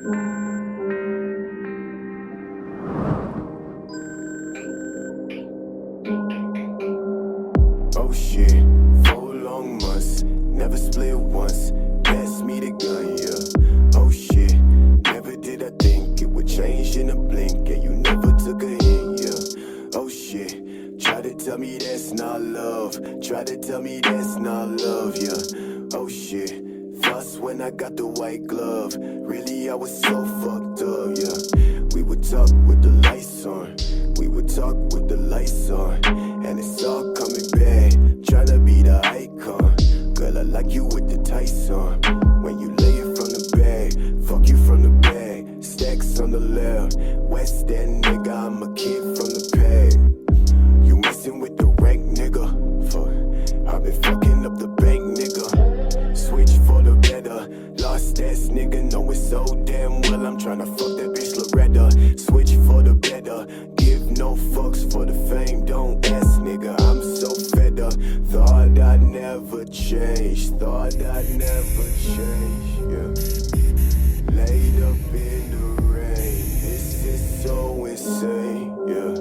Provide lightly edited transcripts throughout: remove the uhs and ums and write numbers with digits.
Oh shit, 4 long months, never split once, pass me the gun, yeah. Oh shit, never did I think it would change in a blink, and you never took a hint, yeah. Oh shit, try to tell me that's not love, try to tell me that's not love, yeah. Oh shit, thoughts when I got the white glove, really I was so fucked up, yeah. We would talk with the lights on, we would talk with the lights on, and it's all coming back, tryna be the icon. Girl, I like you with the tights on. When you lay it from the bag, fuck you from the bag. Stacks on the left, West End nigga, I'm a kid from the pad. You messing with the rank nigga, fuck. I've been fucking up the bank nigga. Switch for the better, lost ass nigga, know it so damn well. I'm tryna fuck that bitch Loretta. Switch for the better, give no fucks for the fame, don't ask nigga, I'm so fed up. Thought I'd never change, thought I'd never change, yeah. Laid up in the rain, this is so insane, yeah.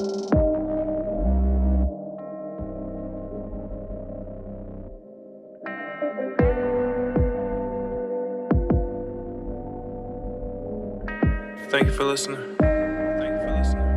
Thank you for listening. Thank you for listening.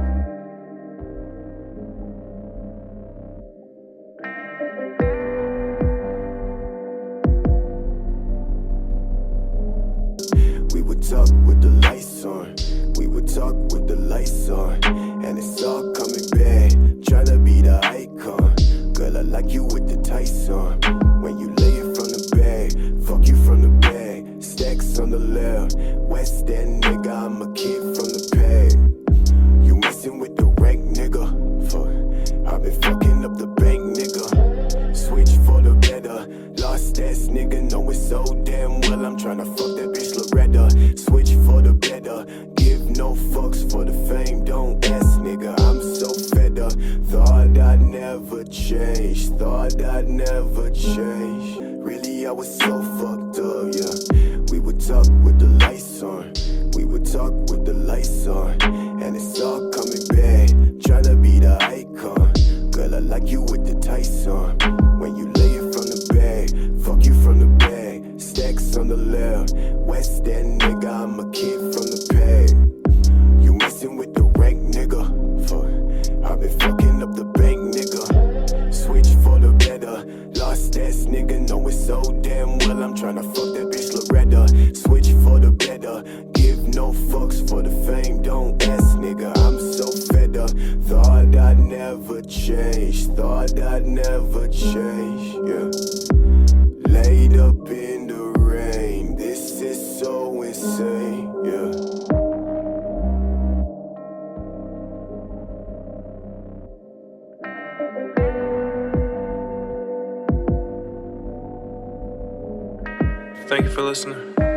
We would talk with the lights on, we would talk with the lights on, and it's all coming back, tryna be the icon. Girl, I like you with the tights on. When you lay it from the bag, fuck you from the bag. Stacks on the left, West End nigga, I'm a kid from the pad. You messing with the rank nigga, fuck. I've been fucking up the bank nigga. Switch for the better, lost ass nigga, know it so damn well. I'm tryna fuck that bitch Loretta. Switch for the better, give no fucks for the fame, don't ask nigga, I'm so fed up. Thought I'd never change, thought I'd never change. Really I was so fucked up, yeah. We would talk with the lights on, we would talk with the lights on, and it's all coming back, tryna be the icon. Girl, I like you with the tights on. When you lay it from the bag, fuck you from the bag. Stacks on the left, West End nigga, I'm a kid from the pad. You messing with the rank nigga, fuck. I've been fucking up the bank nigga. Switch for the better, lost ass nigga, know it so damn well. I'm tryna fuck that bitch Loretta. Switch for the better, give no fucks for the fame, don't ask nigga, I'm so fed up. Thought I'd never change, thought I'd never change, yeah. Laid up in the rain, this is so insane, yeah. Thank you for listening.